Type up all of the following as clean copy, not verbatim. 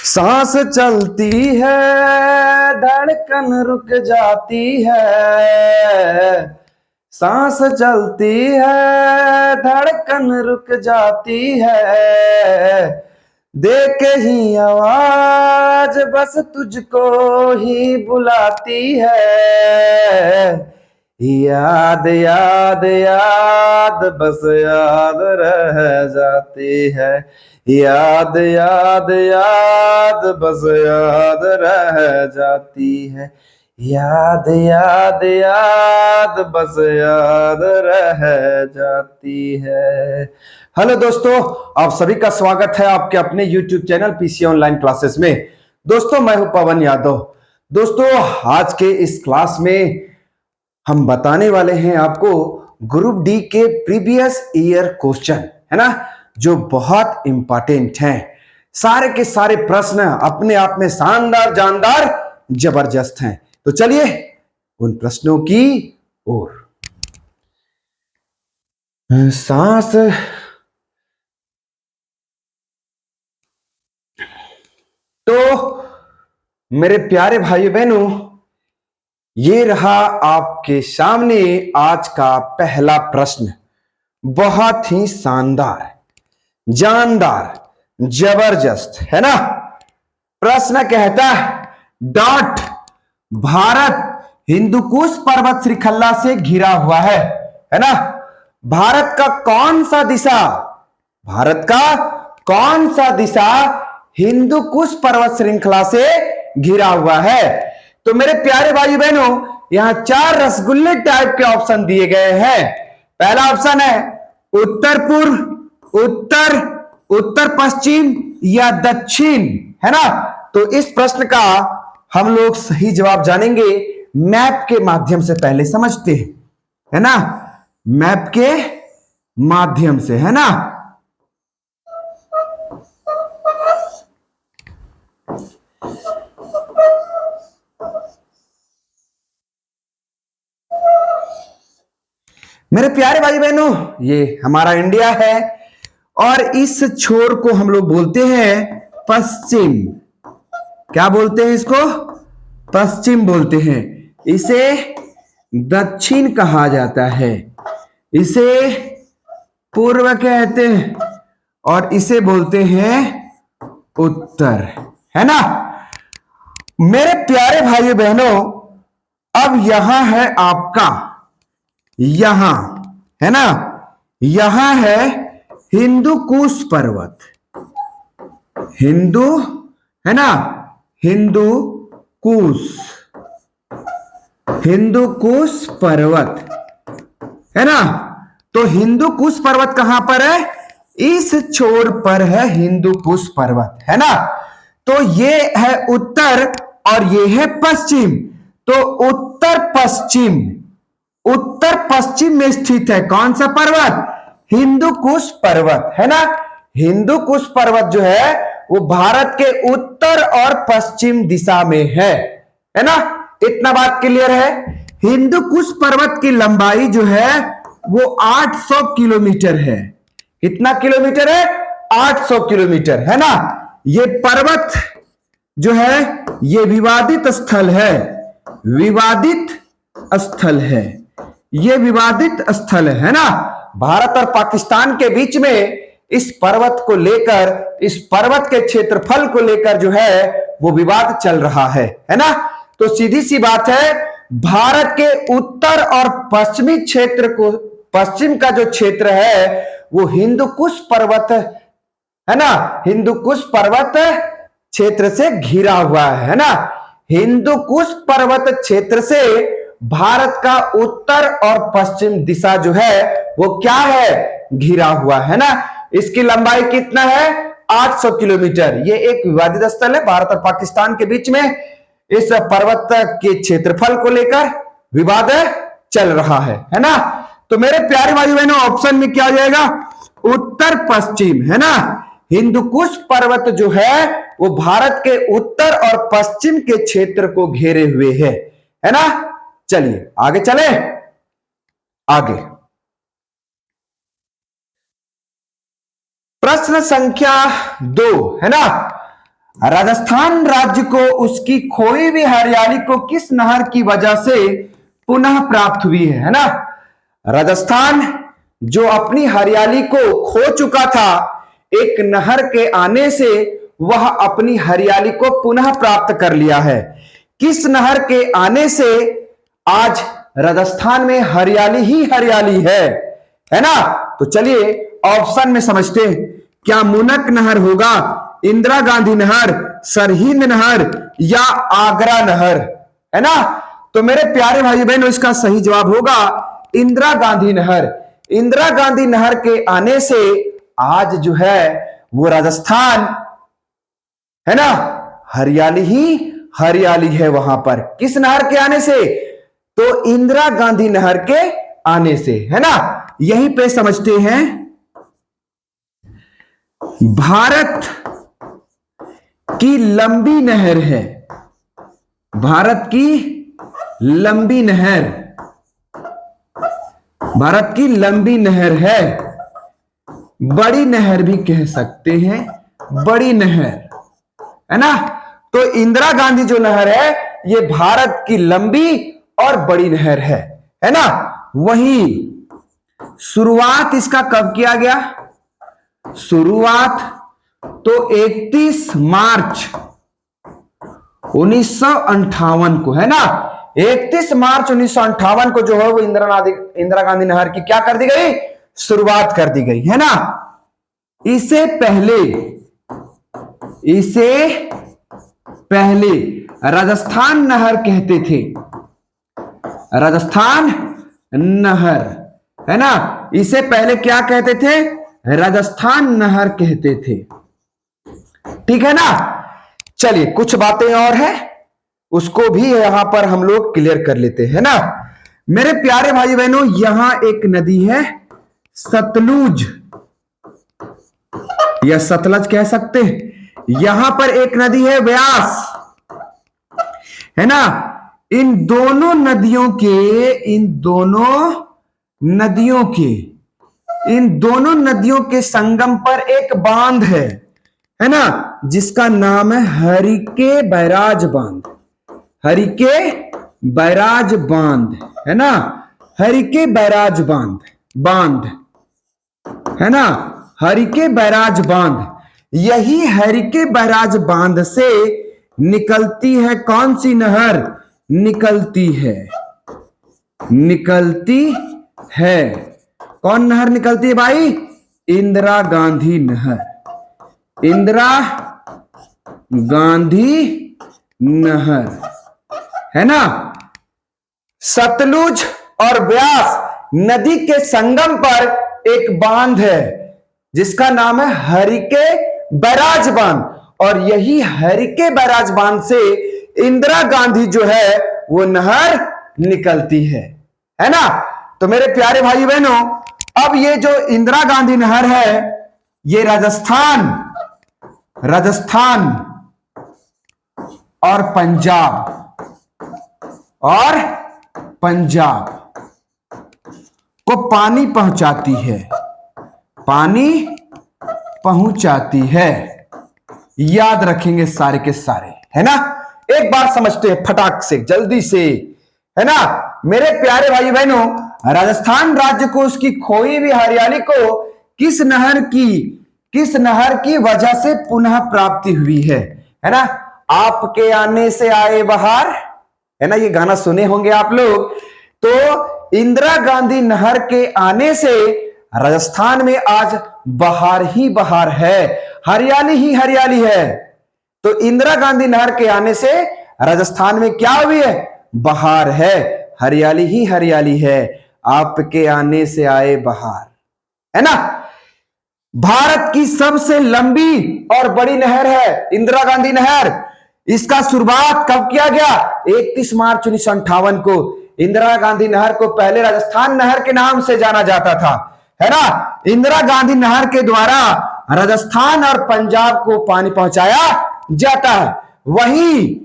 सांस चलती है, धड़कन रुक जाती है। सांस चलती है, धड़कन रुक जाती है। देके ही आवाज बस तुझको ही बुलाती है। याद याद याद बस याद रह जाती है। याद याद याद बस याद रह जाती है। याद याद याद बस याद रह जाती है। हेलो दोस्तों, आप सभी का स्वागत है आपके अपने YouTube channel PC online classes में। दोस्तों, मैं हूं पवन यादव। दोस्तों, आज के इस क्लास में हम बताने वाले हैं आपको ग्रुप डी के प्रीवियस ईयर क्वेश्चन, है ना, जो बहुत इंपॉर्टेंट हैं। सारे के सारे प्रश्न अपने आप में शानदार, जानदार, जबरदस्त हैं। तो चलिए उन प्रश्नों की ओर। सांस तो मेरे प्यारे भाई बहनों, ये रहा आपके सामने आज का पहला प्रश्न। बहुत ही शानदार, जानदार, जबरदस्त, है ना। प्रश्न कहता है डॉट भारत हिंदुकुश पर्वत श्रृंखला से घिरा हुआ है ना। भारत का कौन सा दिशा, भारत का कौन सा दिशा हिंदुकुश पर्वत श्रृंखला से घिरा हुआ है। तो मेरे प्यारे भाई बहनों, यहां 4 रसगुल्ले टाइप के ऑप्शन दिए गए हैं। पहला ऑप्शन है उत्तर पूर्व, उत्तर, उत्तर पश्चिम या दक्षिण, है ना। तो इस प्रश्न का हम लोग सही जवाब जानेंगे मैप के माध्यम से। पहले समझते हैं, है ना, मैप के माध्यम से, है ना। मेरे प्यारे भाई बहनों, ये हमारा इंडिया है और इस छोर को हम लोग बोलते हैं पश्चिम। क्या बोलते हैं इसको? पश्चिम बोलते हैं। इसे दक्षिण कहा जाता है, इसे पूर्व कहते हैं और इसे बोलते हैं उत्तर, है ना। मेरे प्यारे भाई बहनों, अब यहां है आपका, यहां, है ना, यहां है हिंदुकुश पर्वत, हिंदू, है ना, हिंदुकुश, हिंदुकुश पर्वत, है ना। तो हिंदुकुश पर्वत कहां पर है? इस छोर पर है हिंदुकुश पर्वत, है ना। तो ये है उत्तर और ये है पश्चिम। तो उत्तर पश्चिम, उत्तर पश्चिम में स्थित है कौन सा पर्वत? हिंदुकुश पर्वत, है ना। हिंदुकुश पर्वत जो है वो भारत के उत्तर और पश्चिम दिशा में है ना। इतना बात क्लियर है। हिंदुकुश पर्वत की लंबाई जो है वो 800 किलोमीटर है। कितना किलोमीटर है? 800 किलोमीटर, है ना। ये पर्वत जो है ये विवादित स्थल है, विवादित स्थल है, ये विवादित स्थल है ना। भारत और पाकिस्तान के बीच में इस पर्वत को लेकर, इस पर्वत के क्षेत्रफल को लेकर जो है वो विवाद चल रहा है ना। तो सीधी सी बात है, भारत के उत्तर और पश्चिमी क्षेत्र को, पश्चिम का जो क्षेत्र है वो हिंदुकुश पर्वत, है ना, हिंदुकुश पर्वत क्षेत्र से घिरा हुआ है ना। हिंदुकुश पर्वत क्षेत्र से भारत का उत्तर और पश्चिम दिशा जो है वो क्या है? घिरा हुआ है ना। इसकी लंबाई कितना है? 800 किलोमीटर। ये एक विवादित स्थल है, भारत और पाकिस्तान के बीच में इस पर्वत के क्षेत्रफल को लेकर विवाद चल रहा है ना। तो मेरे प्यारे भाई बहनों, ऑप्शन में क्या आ जाएगा? उत्तर पश्चिम, है ना। हिंदुकुश पर्वत जो है वो भारत के उत्तर और पश्चिम के क्षेत्र को घेरे हुए है ना। चलिए आगे चले, आगे प्रश्न संख्या 2 है ना, राजस्थान राज्य को उसकी खोई हुई हरियाली को किस नहर की वजह से पुनः प्राप्त हुई है ना। राजस्थान जो अपनी हरियाली को खो चुका था, एक नहर के आने से वह अपनी हरियाली को पुनः प्राप्त कर लिया है। किस नहर के आने से आज राजस्थान में हरियाली ही हरियाली है ना। तो चलिए ऑप्शन में समझते हैं। क्या मुनक नहर होगा, इंदिरा गांधी नहर, सरहिंद नहर या आगरा नहर, है ना। तो मेरे प्यारे भाई बहनों, इसका सही जवाब होगा इंदिरा गांधी नहर। इंदिरा गांधी नहर के आने से आज जो है वो राजस्थान है ना, हरियाली ही हरियाली है वहां पर। किस नहर के आने से? तो इंदिरा गांधी नहर के आने से, है ना। यहीं पे समझते हैं। भारत की लंबी नहर है, भारत की लंबी नहर, भारत की लंबी नहर है, बड़ी नहर भी कह सकते हैं, बड़ी नहर, है ना। तो इंदिरा गांधी जो नहर है ये भारत की लंबी और बड़ी नहर है ना। वहीं शुरुआत इसका कब किया गया? शुरुआत तो 31 मार्च 1958 को, है ना। 31 मार्च 1958 को जो है वो इंदिरा गांधी नहर की क्या कर दी गई? शुरुआत कर दी गई, है ना। इसे पहले राजस्थान नहर कहते थे, राजस्थान नहर, है ना। इसे पहले क्या कहते थे? राजस्थान नहर कहते थे, ठीक है ना। चलिए कुछ बातें और है, उसको भी यहां पर हम लोग क्लियर कर लेते हैं ना। मेरे प्यारे भाई बहनों, यहां एक नदी है सतलुज या सतलज कह सकते हैं। यहां पर एक नदी है व्यास, है ना। इन दोनों नदियों के संगम पर एक बांध है ना, जिसका नाम है हरिके बैराज बांध, हरिके बैराज बांध, है ना। हरिके बैराज बांध, है ना, हरिके बैराज बांध। यही हरिके बैराज बांध से निकलती है कौन सी नहर? निकलती है कौन नहर निकलती है भाई? इंदिरा गांधी नहर, इंदिरा गांधी नहर, है ना। सतलुज और ब्यास नदी के संगम पर एक बांध है जिसका नाम है हरिके बैराज बांध, और यही हरिके बैराज बांध से इंदिरा गांधी जो है वो नहर निकलती है ना। तो मेरे प्यारे भाई बहनों, अब ये जो इंदिरा गांधी नहर है ये राजस्थान और पंजाब को पानी पहुंचाती है। याद रखेंगे सारे के सारे, है ना। एक बार समझते हैं फटाक से, जल्दी से, है ना। मेरे प्यारे भाई बहनों, राजस्थान राज्य को उसकी खोई हुई हरियाली को किस नहर की वजह से पुनः प्राप्ति हुई है ना। आपके आने से आए बहार, है ना, ये गाना सुने होंगे आप लोग। तो इंदिरा गांधी नहर के आने से राजस्थान में आज बहार ही बहार है, हरियाली ही हरियाली है। तो इंदिरा गांधी नहर के आने से राजस्थान में क्या हुई है? बहार है, हरियाली ही हरियाली है। आपके आने से आए बहार, है ना। भारत की सबसे लंबी और बड़ी नहर है इंदिरा गांधी नहर। इसका शुरुआत कब किया गया? 31 मार्च 1958 को। इंदिरा गांधी नहर को पहले राजस्थान नहर के नाम से जाना जाता था, है ना। इंदिरा गांधी नहर के द्वारा राजस्थान और पंजाब को पानी पहुंचाया जाता है। वहीं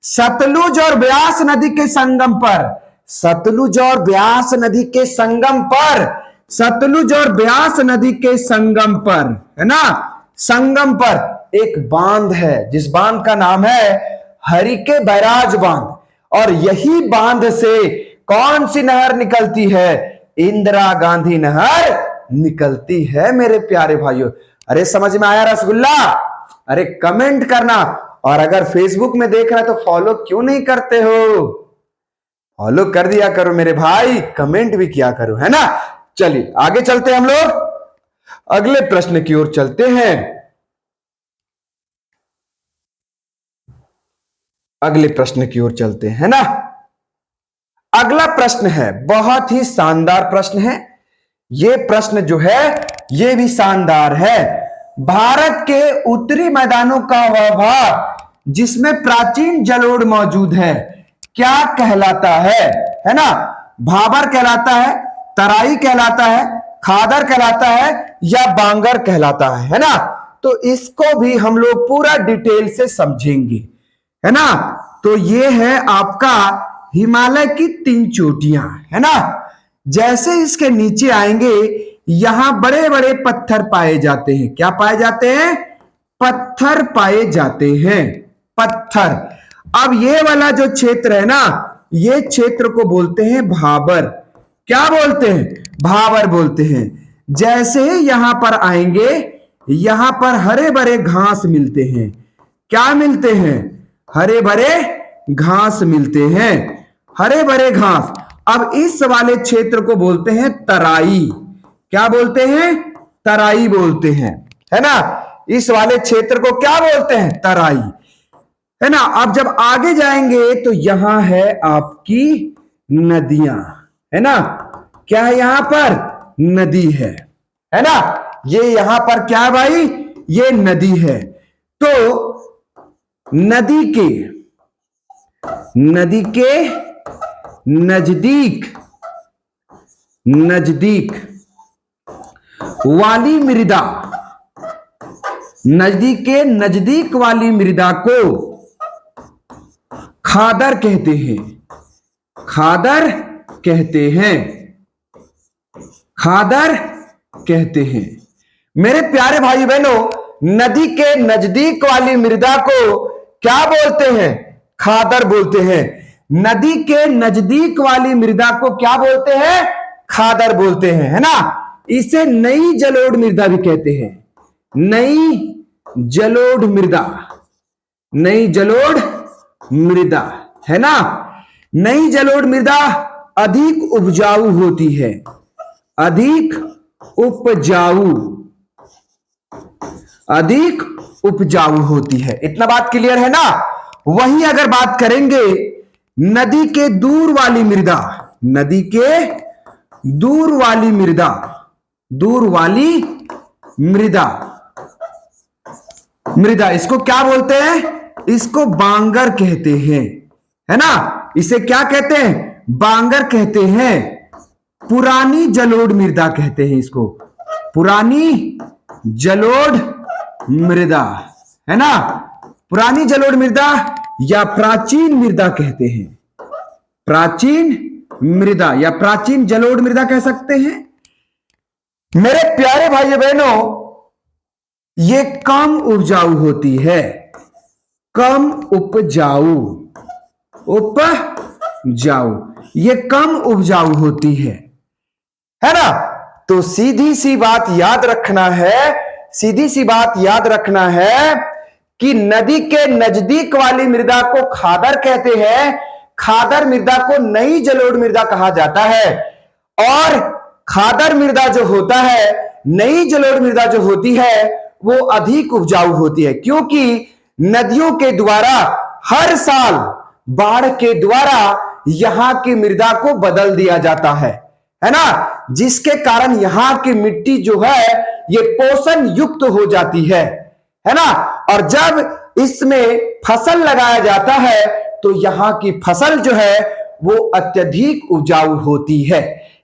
सतलुज और ब्यास नदी के संगम पर, सतलुज और ब्यास नदी के संगम पर, सतलुज और ब्यास नदी के संगम पर है ना, संगम पर एक बांध है जिस बांध का नाम है हरिके बैराज बांध। और यही बांध से कौन सी नहर निकलती है? इंदिरा गांधी नहर निकलती है मेरे प्यारे भाइयों। अरे समझ में आया रसगुल्ला? अरे कमेंट करना, और अगर फेसबुक में देख रहा है तो फॉलो क्यों नहीं करते हो? फॉलो कर दिया करो मेरे भाई, कमेंट भी किया करो, है ना। चलिए आगे चलते हैं, हम लोग अगले प्रश्न की ओर चलते हैं। अगले प्रश्न की ओर चलते हैं ना। अगला प्रश्न है, बहुत ही शानदार प्रश्न है। यह प्रश्न जो है यह भी शानदार है। भारत के उत्तरी मैदानों का वह भाग जिसमें प्राचीन जलोढ़ मौजूद है क्या कहलाता है ना? भाबर कहलाता है, तराई कहलाता है, खादर कहलाता है या बांगर कहलाता है ना। तो इसको भी हम लोग पूरा डिटेल से समझेंगे, है ना। तो ये है आपका हिमालय की 3 चोटियां, है ना। जैसे इसके नीचे आएंगे यहां बड़े बड़े पत्थर पाए जाते हैं। क्या पाए जाते हैं? पत्थर पाए जाते हैं, पत्थर। अब ये वाला जो क्षेत्र है ना, ये क्षेत्र को बोलते हैं भाबर। क्या बोलते हैं? भाबर बोलते हैं। जैसे ही यहां पर आएंगे यहां पर हरे भरे घास मिलते हैं। क्या मिलते हैं? हरे भरे घास मिलते हैं, हरे भरे घास। अब इस वाले क्षेत्र को बोलते हैं तराई। क्या बोलते हैं? तराई बोलते हैं, है ना। इस वाले क्षेत्र को क्या बोलते हैं? तराई, है ना। अब जब आगे जाएंगे तो यहां है आपकी नदियां, है ना। क्या है यहां पर? नदी है ना। ये यहां पर क्या है भाई? ये नदी है। तो नदी के नजदीक वाली मृदा, नदी के नजदीक वाली मृदा को खादर कहते हैं। खादर कहते हैं, खादर कहते हैं। मेरे प्यारे भाई बहनों, नदी के नजदीक वाली मृदा को क्या बोलते हैं? खादर बोलते हैं। नदी के नजदीक वाली मृदा को क्या बोलते हैं? खादर बोलते हैं, है ना। इसे नई जलोढ़ मृदा भी कहते हैं। नई जलोढ़ मृदा, नई जलोढ़ मृदा, है ना। नई जलोढ़ मृदा अधिक उपजाऊ होती है, अधिक उपजाऊ, अधिक उपजाऊ होती है। इतना बात क्लियर है ना। वहीं अगर बात करेंगे नदी के दूर वाली मृदा, नदी के दूर वाली मृदा, दूर वाली मृदा, मृदा इसको क्या बोलते हैं? इसको बांगर कहते हैं, है ना। इसे क्या कहते हैं? बांगर कहते हैं। पुरानी जलोढ़ मृदा कहते हैं इसको, पुरानी जलोढ़ मृदा, है ना। पुरानी जलोढ़ मृदा या प्राचीन मृदा कहते हैं। प्राचीन मृदा या प्राचीन जलोढ़ मृदा कह सकते हैं। मेरे प्यारे भाई बहनों, ये कम उपजाऊ होती है, कम उपजाऊ, उपजाऊ, ये कम उपजाऊ होती है ना। तो सीधी सी बात याद रखना है, सीधी सी बात याद रखना है कि नदी के नजदीक वाली मृदा को खादर कहते हैं, खादर मृदा को नई जलोढ़ मृदा कहा जाता है। और खादर मृदा जो होता है, नई जलोढ़ मृदा जो होती है, वो अधिक उपजाऊ होती है, क्योंकि नदियों के द्वारा हर साल बाढ़ के द्वारा यहां की मृदा को बदल दिया जाता है ना। जिसके कारण यहां की मिट्टी जो है ये पोषण युक्त हो जाती है ना। और जब इसमें फसल लगाया जाता है तो यहां की फसल जो है वो अत्यधिक उपजाऊ होती है।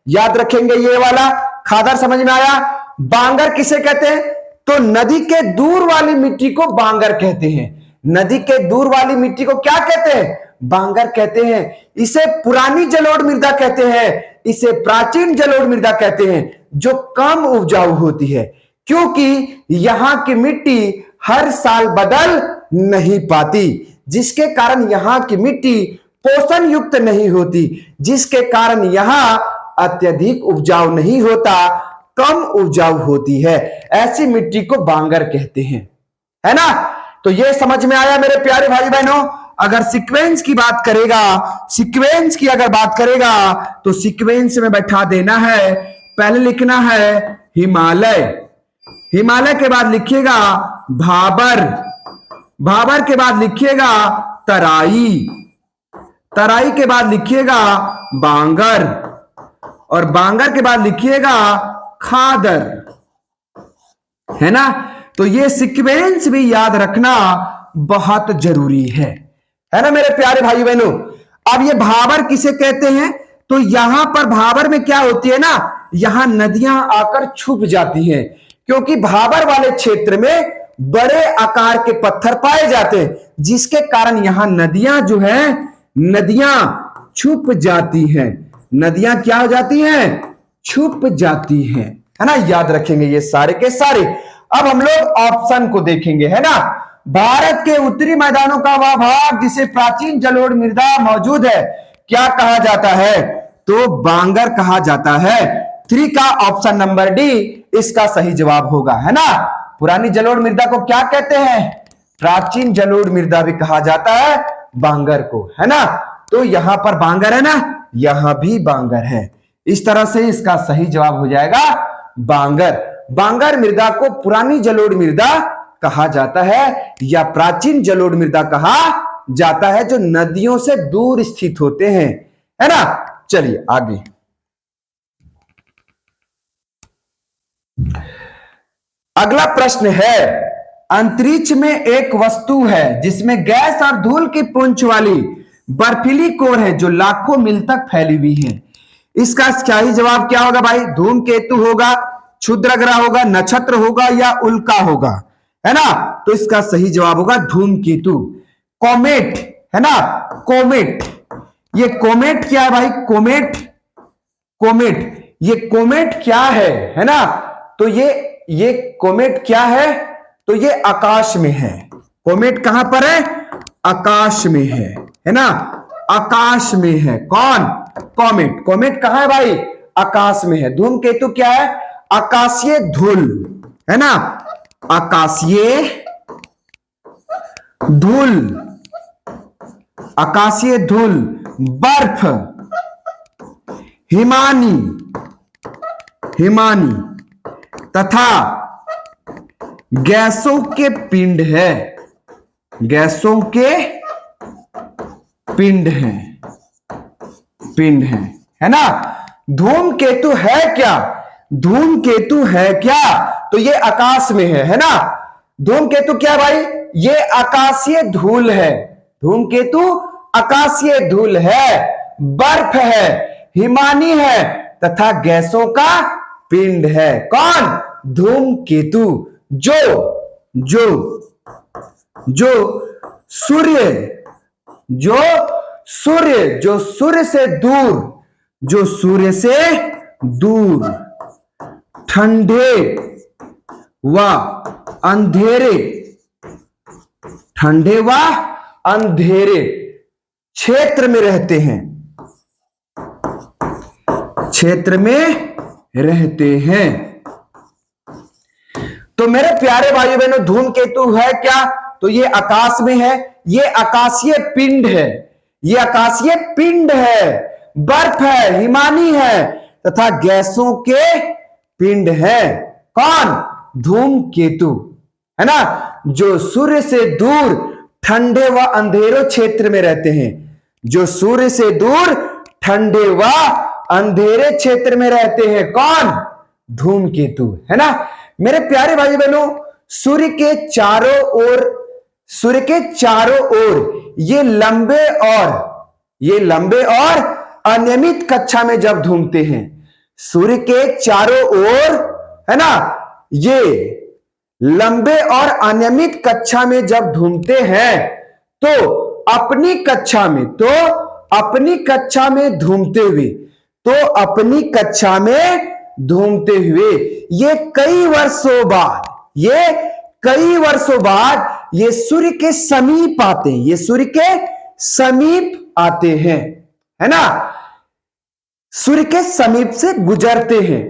याद रखेंगे ये वाला। खादर समझ में आया। बांगर किसे कहते हैं? तो नदी के दूर वाली मिट्टी को बांगर कहते हैं। नदी के दूर वाली मिट्टी को क्या कहते हैं? बांगर कहते हैं। इसे पुरानी जलोढ़ मृदा कहते हैं, इसे प्राचीन जलोढ़ मृदा कहते हैं, जो कम उपजाऊ होती है। क्योंकि यहां की मिट्टी हर साल बदल नहीं पाती, जिसके कारण यहां की मिट्टी पोषण युक्त नहीं होती, जिसके कारण यहां अत्यधिक उपजाऊ नहीं होता, कम उपजाऊ होती है। ऐसी मिट्टी को बांगर कहते हैं, है ना। तो ये समझ में आया मेरे प्यारे भाई बहनों। अगर सीक्वेंस की बात करेगा, सीक्वेंस की अगर बात करेगा तो सीक्वेंस में बैठा देना है। पहले लिखना है हिमालय, हिमालय के बाद लिखिएगा भाबर, भाबर के बाद लिखिएगा तराई, तराई के बाद लिखिएगा बांगर, और बांगर के बाद लिखिएगा खादर, है ना। तो ये सीक्वेंस भी याद रखना बहुत जरूरी है ना मेरे प्यारे भाई बहनों। अब ये भाबर किसे कहते हैं, तो यहां पर भाबर में क्या होती है ना, यहां नदियां आकर छुप जाती हैं, क्योंकि भाबर वाले क्षेत्र में बड़े आकार के पत्थर पाए जाते हैं, जिसके कारण यहां नदियां जो है, नदियां छुप जाती हैं। नदियां क्या हो जाती हैं, छुप जाती हैं, है ना। याद रखेंगे ये सारे के सारे। अब हम लोग ऑप्शन को देखेंगे, है ना। भारत के उत्तरी मैदानों का वह भाग जिसे प्राचीन जलोढ़ मृदा मौजूद है, क्या कहा जाता है, तो बांगर कहा जाता है। 3 का ऑप्शन नंबर डी इसका सही जवाब होगा, है ना। पुरानी जलोढ़ मृदा को क्या कहते हैं, प्राचीन जलोढ़ मृदा भी कहा जाता है बांगर को, है ना। तो यहां पर बांगर है ना, यहां भी बांगर है। इस तरह से इसका सही जवाब हो जाएगा बांगर। बांगर मृदा को पुरानी जलोढ़ मृदा कहा जाता है, या प्राचीन जलोढ़ मृदा कहा जाता है, जो नदियों से दूर स्थित होते हैं, है ना। चलिए आगे। अगला प्रश्न है, अंतरिक्ष में एक वस्तु है जिसमें गैस और धूल की पूंछ वाली बर्फीली कोर है जो लाखों मील तक फैली हुई है। इसका सही जवाब क्या होगा भाई, धूमकेतु होगा, क्षुद्र ग्रह होगा, नक्षत्र होगा, या उल्का होगा, है ना। तो इसका सही जवाब होगा धूमकेतु। कोमेट, है ना, कोमेट। ये कोमेट क्या है भाई, कोमेट, कोमेट, ये कोमेट क्या है ना। तो ये कोमेट क्या है, तो ये आकाश में है। कोमेट कहां पर है, आकाश में है ना, आकाश में है। कौन, कोमेट। कोमेट कहां है भाई, आकाश में है। धूमकेतु क्या है, आकाशीय धूल, है ना, आकाशीय धूल, आकाशीय धूल, बर्फ, हिमानी, हिमानी तथा गैसों के पिंड है, गैसों के पिंड हैं, पिंड हैं, है ना। धूमकेतु है क्या, धूमकेतु है क्या, तो ये आकाश में है ना। धूमकेतु क्या भाई, ये आकाशीय धूल है। धूमकेतु आकाशीय धूल है, बर्फ है, हिमानी है तथा गैसों का पिंड है। कौन, धूमकेतु। जो सूर्य, जो सूर्य से दूर, जो सूर्य से दूर ठंडे व अंधेरे, ठंडे व अंधेरे क्षेत्र में रहते हैं, क्षेत्र में रहते हैं। तो मेरे प्यारे भाई बहनों, धूमकेतु है क्या, तो ये आकाश में है, ये आकाशीय पिंड है, ये आकाशीय पिंड है, बर्फ है, हिमानी है तथा गैसों के पिंड है। कौन, धूमकेतु, है ना। जो सूर्य से दूर ठंडे व अंधेरे क्षेत्र में रहते हैं, जो सूर्य से दूर ठंडे व अंधेरे क्षेत्र में रहते हैं। कौन, धूमकेतु, है ना। मेरे प्यारे भाई बहनों, सूर्य के चारों ओर, सूर्य के चारों ओर ये लंबे और अनियमित कक्षा में जब घूमते हैं, सूर्य के चारों ओर, है ना, ये लंबे और अनियमित कक्षा में जब घूमते हैं तो अपनी कक्षा में, घूमते हुए, तो अपनी कक्षा में घूमते हुए। ये कई वर्षों बाद, ये कई वर्षों बाद ये सूर्य के समीप आते हैं, ये सूर्य के समीप आते हैं, है ना, सूर्य के समीप से गुजरते हैं।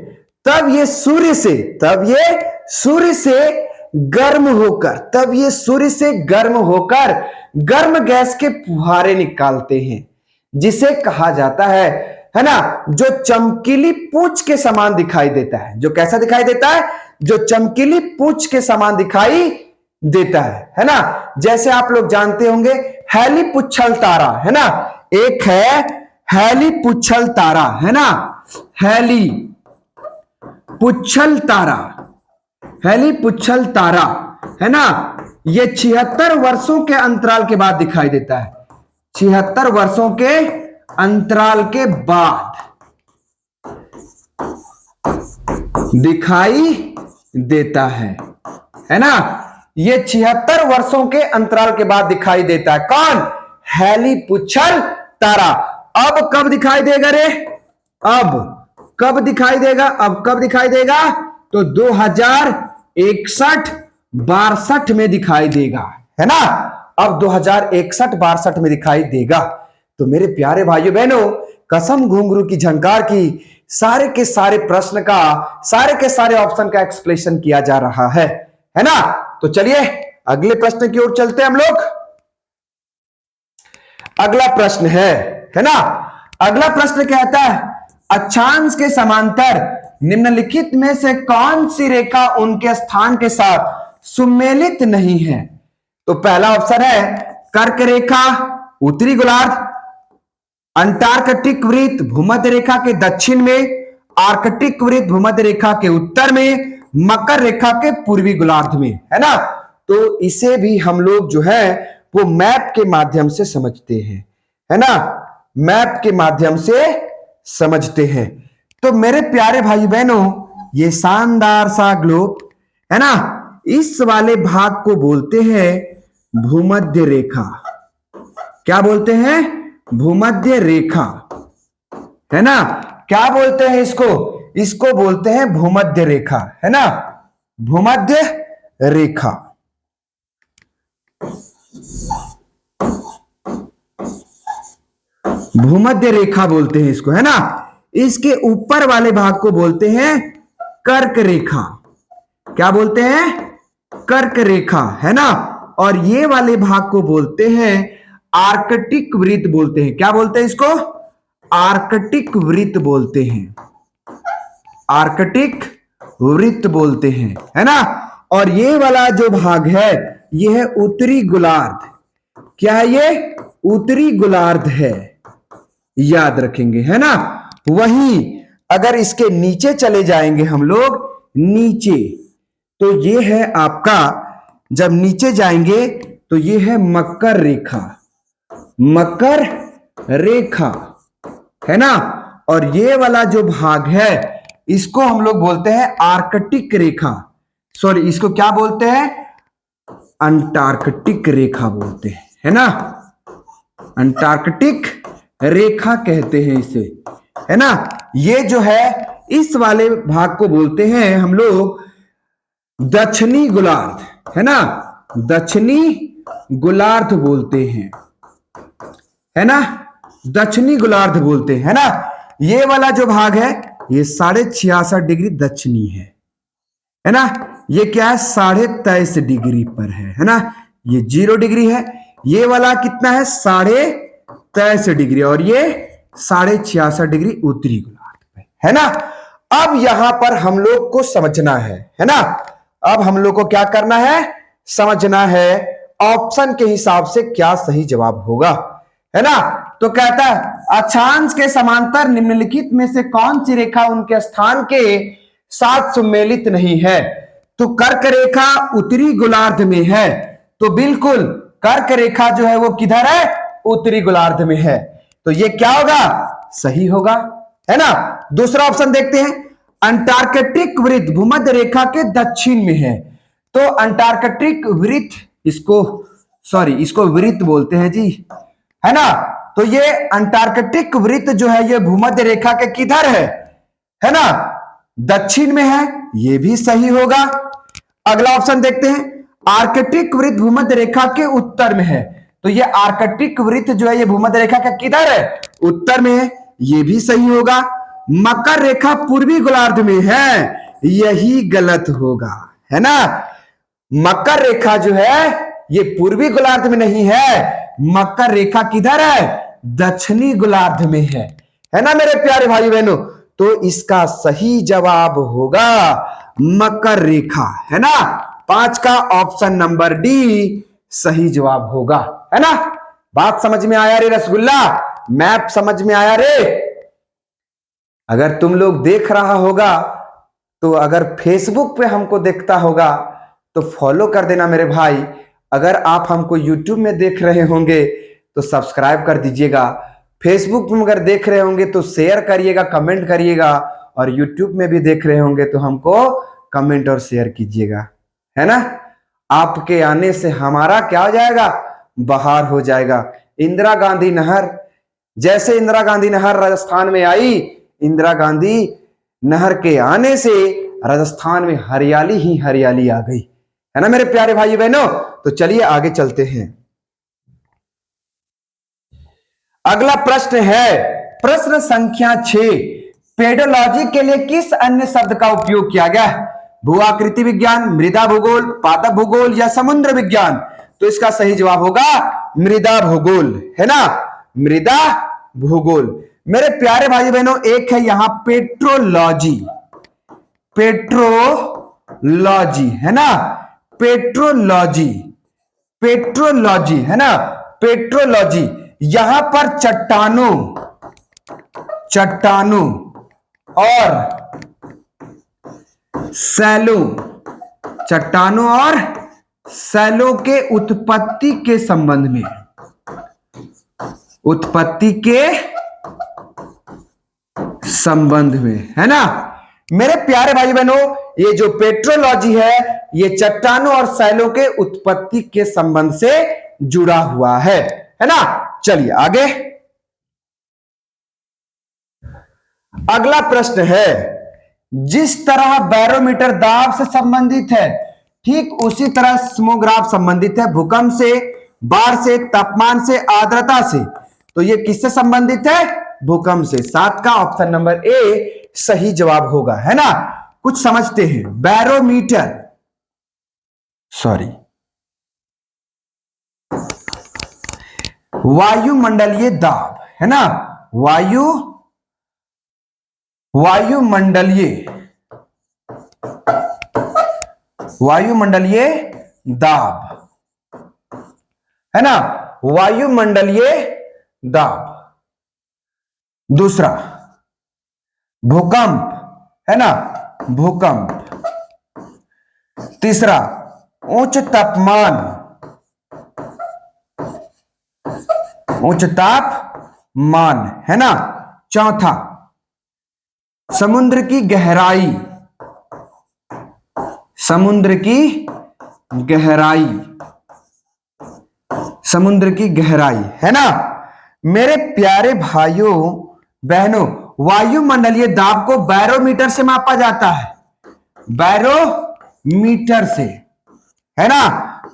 तब ये सूर्य से, तब ये सूर्य से गर्म होकर, तब ये सूर्य से गर्म होकर गर्म गैस के फुहारे निकालते हैं, जिसे कहा जाता है ना, जो चमकीली पूंछ के समान दिखाई देता है। जो कैसा दिखाई देता है? जो चमकीली पूंछ के समान दिखाई देता है ना। जैसे आप लोग जानते होंगे हैली पुच्छल तारा, है ना, एक है हैली पुच्छल तारा, है ना, हैली पुच्छल तारा, हैली पुच्छल तारा, है ना, ये 76 वर्षों के अंतराल के बाद दिखाई देता है। 76 वर्षों के अंतराल के बाद दिखाई देता है ना, ये 76 वर्षों के अंतराल के बाद दिखाई देता है। कौन? हैली पुच्छल तारा। अब कब दिखाई देगा रे? अब कब दिखाई देगा? अब कब दिखाई देगा? तो 2061-62 में दिखाई देगा, है ना। अब 2061-62 में दिखाई देगा। तो मेरे प्यारे भाइयों बहनों, कसम घुंघरू की झंकार की सारे के सारे प्रश्न का, सारे के सारे ऑप्शन का एक्सप्लेनेशन किया जा रहा है ना। तो चलिए अगले प्रश्न की ओर चलते हैं हम लोग। अगला प्रश्न है ना, अगला प्रश्न कहता है अक्षांश के समांतर निम्नलिखित में से कौन सी रेखा उनके स्थान के साथ सुमेलित नहीं है? तो पहला ऑप्शन है कर्क रेखा, उत्तरी गोलार्ध, अंटार्कटिक वृत्त भूमध्य रेखा के दक्षिण में, आर्कटिक वृत्त भूमध्य रेखा के उत्तर में, मकर रेखा के पूर्वी गोलार्ध में, है ना। तो इसे भी हम लोग जो है वो मैप के माध्यम से समझते हैं, है ना, मैप के माध्यम से समझते हैं। तो मेरे प्यारे भाई बहनों, ये शानदार सा ग्लोब, है ना, इस वाले भाग को बोलते हैं भूमध्य रेखा। क्या बोलते हैं? भूमध्य रेखा, है ना। क्या बोलते हैं इसको? इसको बोलते हैं भूमध्य रेखा, है ना, भूमध्य रेखा। भूमध्य रेखा बोलते हैं इसको, है ना। इसके ऊपर वाले भाग को बोलते हैं कर्क रेखा। क्या बोलते हैं? कर्क रेखा, है ना। और ये वाले भाग को बोलते हैं आर्कटिक वृत्त बोलते हैं। क्या बोलते हैं इसको? आर्कटिक वृत्त बोलते हैं, आर्कटिक वृत्त बोलते हैं, है ना। और ये वाला जो भाग है ये है उत्तरी गोलार्ध। क्या है ये? उत्तरी गोलार्ध है, याद रखेंगे, है ना। वहीं अगर इसके नीचे चले जाएंगे हम लोग, नीचे, तो ये है आपका, जब नीचे जाएंगे तो ये है मकर रेखा, मकर रेखा, है ना। और ये वाला जो भाग है इसको हम लोग बोलते हैं आर्कटिक रेखा, सॉरी इसको क्या बोलते हैं? अंटार्कटिक रेखा बोलते हैं, है ना, अंटार्कटिक रेखा कहते हैं इसे, है ना। ये जो है इस वाले भाग को बोलते हैं हम लोग दक्षिणी गोलार्ध, है ना, दक्षिणी गोलार्ध बोलते हैं, है ना, दक्षिणी गोलार्ध बोलते हैं, है ना। ये वाला जो भाग है ये 66.5 डिग्री दक्षिणी है ना। ये क्या है? 23.5 डिग्री पर है ना। ये 0 डिग्री है। ये वाला कितना है? 23.5 डिग्री, और ये 66.5 डिग्री उत्तरी गोलार्ध पे, है ना। अब यहां पर हम लोग को समझना है ना। अब हम लोग को क्या करना है? समझना है ऑप्शन के हिसाब से क्या सही जवाब होगा, है ना। तो कहता है अक्षांश के समांतर निम्नलिखित में से कौन सी रेखा उनके स्थान के साथ सम्मिलित नहीं है? तो कर्क रेखा उत्तरी गोलार्ध में है, तो बिल्कुल कर्क रेखा जो है वो किधर है? उत्तरी गोलार्ध में है। तो ये क्या होगा? सही होगा, है ना। दूसरा ऑप्शन देखते हैं, अंटार्कटिक वृत्त भूमध्य रेखा के दक्षिण में है। तो अंटार्कटिक वृत्त, इसको वृत्त बोलते हैं जी, है ना। तो ये अंटार्कटिक वृत्त जो है ये भूमध्य रेखा के किधर है ना, दक्षिण में है, यह भी सही होगा। अगला ऑप्शन देखते हैं, आर्कटिक वृत्त भूमध्य रेखा के उत्तर में है, तो ये आर्कटिक वृत्त जो है ये भूमध्य रेखा का किधर है, उत्तर में है, ये भी सही होगा। मकर रेखा पूर्वी गोलार्ध में है, यही गलत होगा, है ना। मकर रेखा जो है ये पूर्वी गोलार्ध में नहीं है, मकर रेखा किधर है, दक्षिणी गोलार्ध में है ना मेरे प्यारे भाई बहनों। तो इसका सही जवाब होगा मकर रेखा, है ना। 5 का ऑप्शन नंबर डी सही जवाब होगा, है ना। बात समझ में आया रे रसगुल्ला, मैप समझ में आया रे। अगर तुम लोग देख रहा होगा तो अगर फेसबुक पे हमको देखता होगा तो फॉलो कर देना मेरे भाई। अगर आप हमको यूट्यूब में देख रहे होंगे तो सब्सक्राइब कर दीजिएगा। फेसबुक में अगर देख रहे होंगे तो शेयर करिएगा, कमेंट करिएगा, और यूट्यूब में भी देख रहे होंगे तो हमको कमेंट और शेयर कीजिएगा, है ना। आपके आने से हमारा क्या हो जाएगा, बहार हो जाएगा। इंदिरा गांधी नहर, जैसे इंदिरा गांधी नहर राजस्थान में आई, इंदिरा गांधी नहर के आने से राजस्थान में हरियाली ही हरियाली आ गई, है ना मेरे प्यारे भाई बहनों। तो चलिए आगे चलते हैं। अगला प्रश्न है प्रश्न संख्या 6, पेडोलॉजी के लिए किस अन्य शब्द का उपयोग किया गया है, भू-आकृति विज्ञान, मृदा भूगोल, पादप भूगोल या समुद्र विज्ञान। तो इसका सही जवाब होगा मृदा भूगोल, है ना, मृदा भूगोल। मेरे प्यारे भाई बहनों एक है यहां पेट्रोलॉजी, पेट्रोलॉजी है ना, पेट्रोलॉजी, पेट्रोलॉजी है ना, पेट्रोलॉजी। यहां पर चट्टानों, चट्टानों और सैलों, चट्टानों और सैलों के उत्पत्ति के संबंध में, उत्पत्ति के संबंध में, है ना। मेरे प्यारे भाई बहनों ये जो पेट्रोलॉजी है ये चट्टानों और सैलों के उत्पत्ति के संबंध से जुड़ा हुआ है ना। चलिए आगे। अगला प्रश्न है, जिस तरह बैरोमीटर दाब से संबंधित है ठीक उसी तरह सिस्मोग्राफ संबंधित है भूकंप से, बाढ़ से, तापमान से, आर्द्रता से। तो ये किससे संबंधित है, भूकंप से। 7 का ऑप्शन नंबर ए सही जवाब होगा, है ना। कुछ समझते हैं। बैरोमीटर, सॉरी, वायुमंडलीय दाब, है ना, वायुमंडलीय दाब, है ना, वायुमंडलीय दाब। दूसरा भूकंप, है ना, भूकंप। तीसरा उच्च तापमान, उच्च तापमान, है ना। चौथा समुद्र की गहराई, समुद्र की गहराई, समुद्र की गहराई, है ना। मेरे प्यारे भाइयों बहनों वायुमंडलीय दाब को बैरोमीटर से मापा जाता है, बैरोमीटर से, है ना।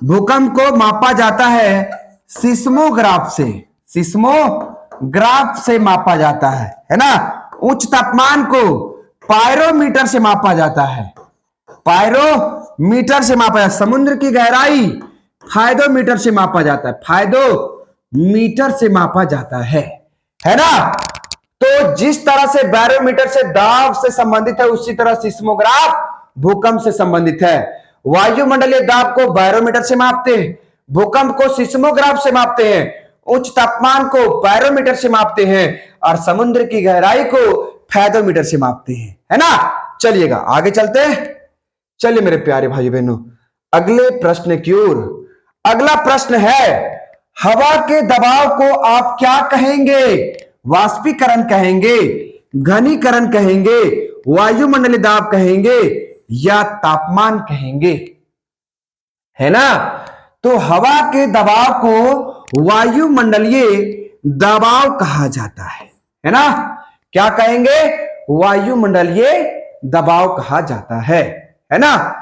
भूकंप को मापा जाता है सिस्मोग्राफ से, सिस्मोग्राफ से मापा जाता है ना। उच्च तापमान को पायरोमीटर से मापा जाता है, पायरोमीटर से मापा जाता है। समुद्र की गहराई फायदोमीटर से मापा जाता है, फायदोमीटर से मापा जाता है ना। तो जिस तरह से बैरोमीटर से दाब से संबंधित है उसी तरह सिस्मोग्राफ भूकंप से संबंधित है। वायुमंडलीय दाब को बैरोमीटर से मापते हैं, भूकंप को सिस्मोग्राफ से मापते हैं, उच्च तापमान को बैरोमीटर से मापते हैं और समुद्र की गहराई को फायदोमीटर से मापते हैं, है ना। चलिएगा आगे चलते हैं। चलिए मेरे प्यारे भाई बहनों अगले प्रश्न की ओर। अगला प्रश्न है, हवा के दबाव को आप क्या कहेंगे, वाष्पीकरण कहेंगे, घनीकरण कहेंगे, वायुमंडलीय दाब कहेंगे या तापमान कहेंगे, है ना। तो हवा के दबाव को वायुमंडलीय दबाव कहा जाता है ना। क्या कहेंगे, वायुमंडलीय दबाव कहा जाता है ना।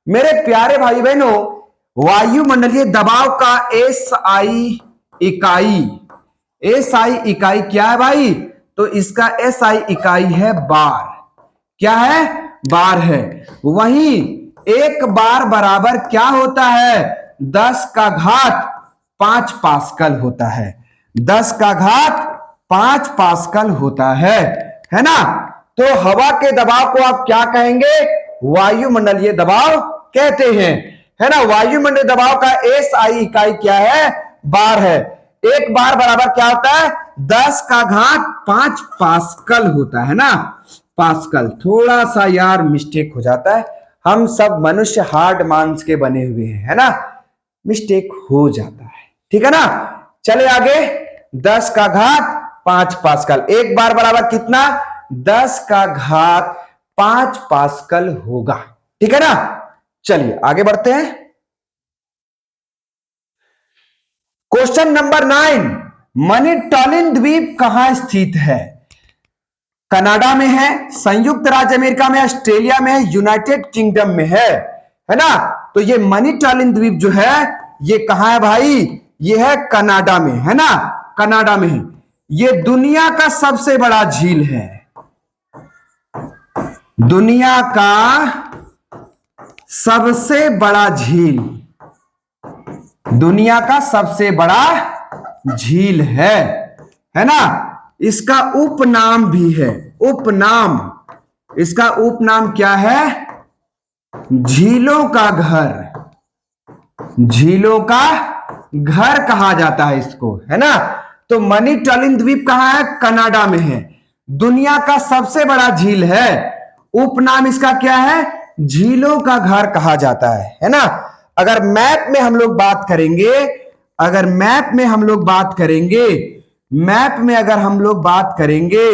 मेरे प्यारे भाई बहनों, वायुमंडलीय दबाव का एसआई इकाई क्या है भाई? तो इसका एसआई इकाई है बार। क्या है? बार है। वहीं एक बार बराबर क्या होता है? 10 का घात 5 पास्कल होता है। 10 का घात 5 पास्कल होता है ना। तो हवा के दबाव को आप क्या कहेंगे? वायुमंडलीय दबाव कहते हैं, है ना। वायुमंडलीय दबाव का एसआई इकाई क्या है? बार है। एक बार बराबर क्या होता है? 10 का घात 5 पास्कल होता है ना। पास्कल, थोड़ा सा यार मिस्टेक हो जाता है, हम सब मनुष्य हार्ड मांस के बने हुए हैं, है ना, मिस्टेक हो जाता है, ठीक है ना। चले आगे। 10 का घात 5 पास्कल, एक बार बराबर कितना? 10 का घात 5 पास्कल होगा, ठीक है ना। चलिए आगे बढ़ते हैं। क्वेश्चन नंबर 9, मनिटॉलिन द्वीप कहां स्थित है? कनाडा में है, संयुक्त राज्य अमेरिका में, ऑस्ट्रेलिया में है, यूनाइटेड किंगडम में है ना। तो ये मनिटॉलिन द्वीप जो है ये कहां है भाई? ये है कनाडा में, है ना, कनाडा में है। ये दुनिया का सबसे बड़ा झील है, दुनिया का सबसे बड़ा झील, दुनिया का सबसे बड़ा झील है ना। इसका उपनाम भी है, उपनाम, इसका उपनाम क्या है? झीलों का घर, झीलों का घर कहा जाता है इसको, है ना। तो मनिटॉलिन द्वीप कहां है? कनाडा में है, दुनिया का सबसे बड़ा झील है, उपनाम इसका क्या है? झीलों का घर कहा जाता है ना। अगर मैप में हम लोग बात करेंगे, अगर मैप में हम लोग बात करेंगे, मैप में अगर हम लोग बात करेंगे,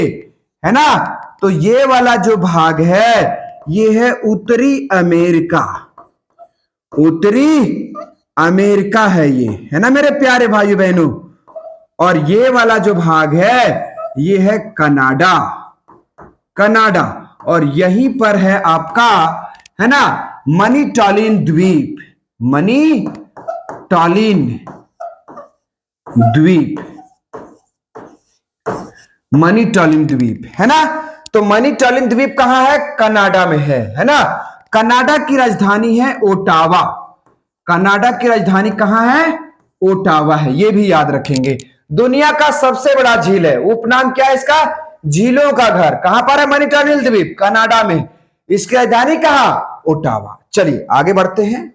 है ना, तो ये वाला जो भाग है ये है उत्तरी अमेरिका, उत्तरी अमेरिका है ये, है ना मेरे प्यारे भाई बहनों। और ये वाला जो भाग है ये है कनाडा, कनाडा। और यहीं पर है आपका, है ना, मनिटॉलिन द्वीप, मनिटॉलिन द्वीप, मनिटॉलिन द्वीप, है ना। तो मनिटॉलिन द्वीप कहां है? कनाडा में है ना। कनाडा की राजधानी है ओटावा, कनाडा की राजधानी कहां है? ओटावा है, ये भी याद रखेंगे। दुनिया का सबसे बड़ा झील है, उपनाम क्या है इसका? झीलों का घर। कहां पर है मनिटॉलिन द्वीप? कनाडा में। इसकी राजधानी कहां? ओटावा। चलिए आगे बढ़ते हैं।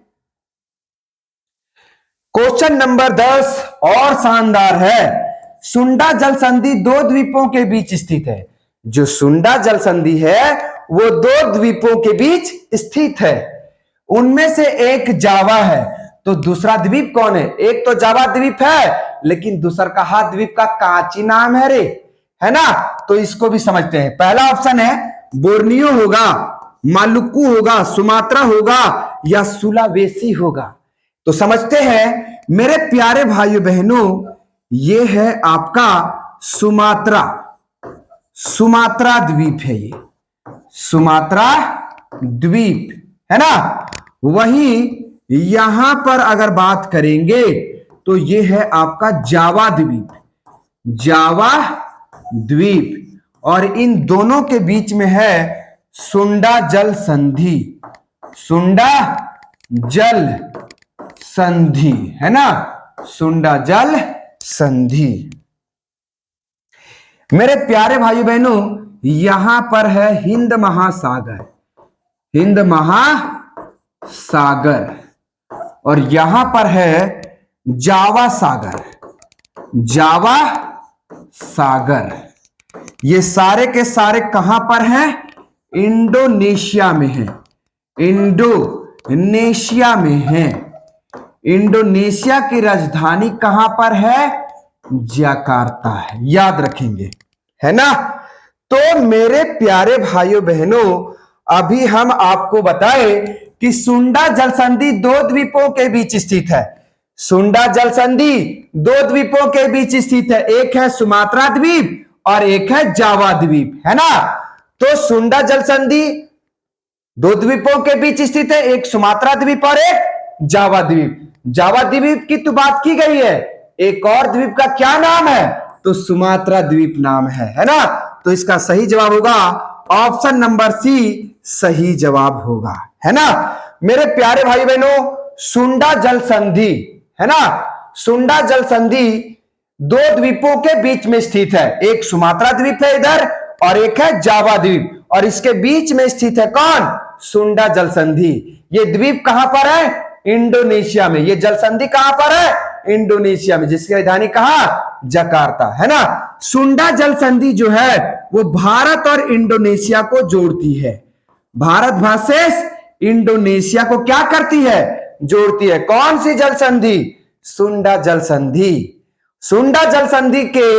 क्वेश्चन नंबर 10 और शानदार है। सुंडा जल संधि दो द्वीपों के बीच स्थित है। जो सुंडा जल संधि है वो दो द्वीपों के बीच स्थित है, उनमें से एक जावा है, तो दूसरा द्वीप कौन है? एक तो जावा द्वीप है, लेकिन दूसरा कहा द्वीप का काची नाम है रे, है ना। तो इसको भी समझते हैं। पहला ऑप्शन है बोर्नियो होगा, मालुकू होगा, सुमात्रा होगा या सुलावेसी होगा। तो समझते हैं मेरे प्यारे भाइयों बहनों, ये है आपका सुमात्रा, सुमात्रा द्वीप है ये, सुमात्रा द्वीप, है ना। वहीं यहां पर अगर बात करेंगे तो ये है आपका जावा द्वीप, जावा द्वीप। और इन दोनों के बीच में है सुंडा जल संधि, सुंडा जल संधि, है ना, सुंडा जल संधि। मेरे प्यारे भाई बहनों, यहां पर है हिंद महासागर, हिंद महासागर। और यहां पर है जावा सागर, जावा सागर। ये सारे के सारे कहां पर हैं? इंडोनेशिया में है, इंडोनेशिया में है। इंडोनेशिया की राजधानी कहां पर है? जकार्ता है, याद रखेंगे, है ना। तो मेरे प्यारे भाइयों बहनों, अभी हम आपको बताए कि सुंडा जल संधि दो द्वीपों के बीच स्थित है, सुंडा जल संधि दो द्वीपों के बीच स्थित है, एक है सुमात्रा द्वीप और एक है जावा द्वीप, है ना। तो सुंडा जल संधि दो द्वीपों के बीच स्थित है, एक सुमात्रा द्वीप और एक जावा द्वीप। जावा द्वीप की तो बात की गई है, एक और द्वीप का क्या नाम है? तो सुमात्रा द्वीप नाम है ना। तो इसका सही जवाब होगा ऑप्शन नंबर सी, सही जवाब होगा, है ना। मेरे प्यारे भाई बहनों, सुंडा जल संधि, है ना, सुंडा जल संधि दो द्वीपों के बीच में स्थित है, एक सुमात्रा द्वीप है इधर और एक है जावा द्वीप, और इसके बीच में स्थित है कौन? सुंडा जल संधि। ये द्वीप कहां पर है? इंडोनेशिया में। ये जल संधि कहां पर है? इंडोनेशिया में, जिसकी राजधानी कहां? जकार्ता, है ना। सुंडा जल संधि जो है वो भारत और इंडोनेशिया को जोड़ती है। भारत वर्सेस इंडोनेशिया को क्या करती है? जोड़ती है। कौन सी जल संधि? सुंडा जल संधि। सुंडा जल संधि के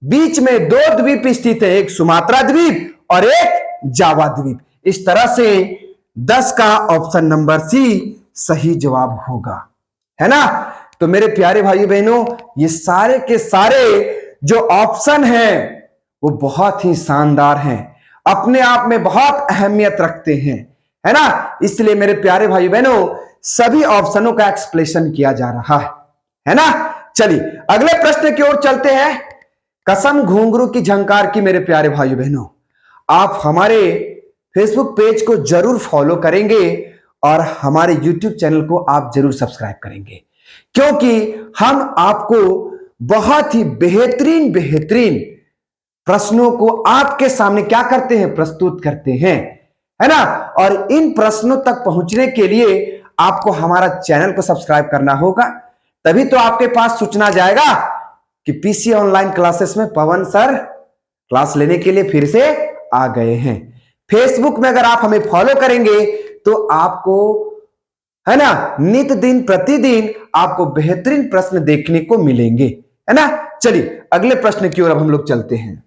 बीच में दो द्वीप स्थित है, एक सुमात्रा द्वीप और एक जावा द्वीप। इस तरह से 10 का ऑप्शन नंबर सी सही जवाब होगा, है ना। तो मेरे प्यारे भाई बहनों, ये सारे के सारे जो ऑप्शन हैं वो बहुत ही शानदार हैं, अपने आप में बहुत अहमियत रखते हैं, है ना। इसलिए मेरे प्यारे भाई बहनों, सभी ऑप्शनों का एक्सप्लेनेशन किया जा रहा है ना। चलिए अगले प्रश्न की ओर चलते हैं। कसम घुंघरू की झंकार की। मेरे प्यारे भाई बहनों, आप हमारे फेसबुक पेज को जरूर फॉलो करेंगे और हमारे यूट्यूब चैनल को आप जरूर सब्सक्राइब करेंगे, क्योंकि हम आपको बहुत ही बेहतरीन बेहतरीन प्रश्नों को आपके सामने क्या करते हैं? प्रस्तुत करते हैं, है ना। और इन प्रश्नों तक पहुंचने के लिए आपको हमारा चैनल को सब्सक्राइब करना होगा, तभी तो आपके पास सूचना जाएगा कि पीसी ऑनलाइन क्लासेस में पवन सर क्लास लेने के लिए फिर से आ गए हैं। फेसबुक में अगर आप हमें फॉलो करेंगे तो आपको, है ना, नित दिन प्रतिदिन आपको बेहतरीन प्रश्न देखने को मिलेंगे, है ना। चलिए अगले प्रश्न की ओर अब हम लोग चलते हैं।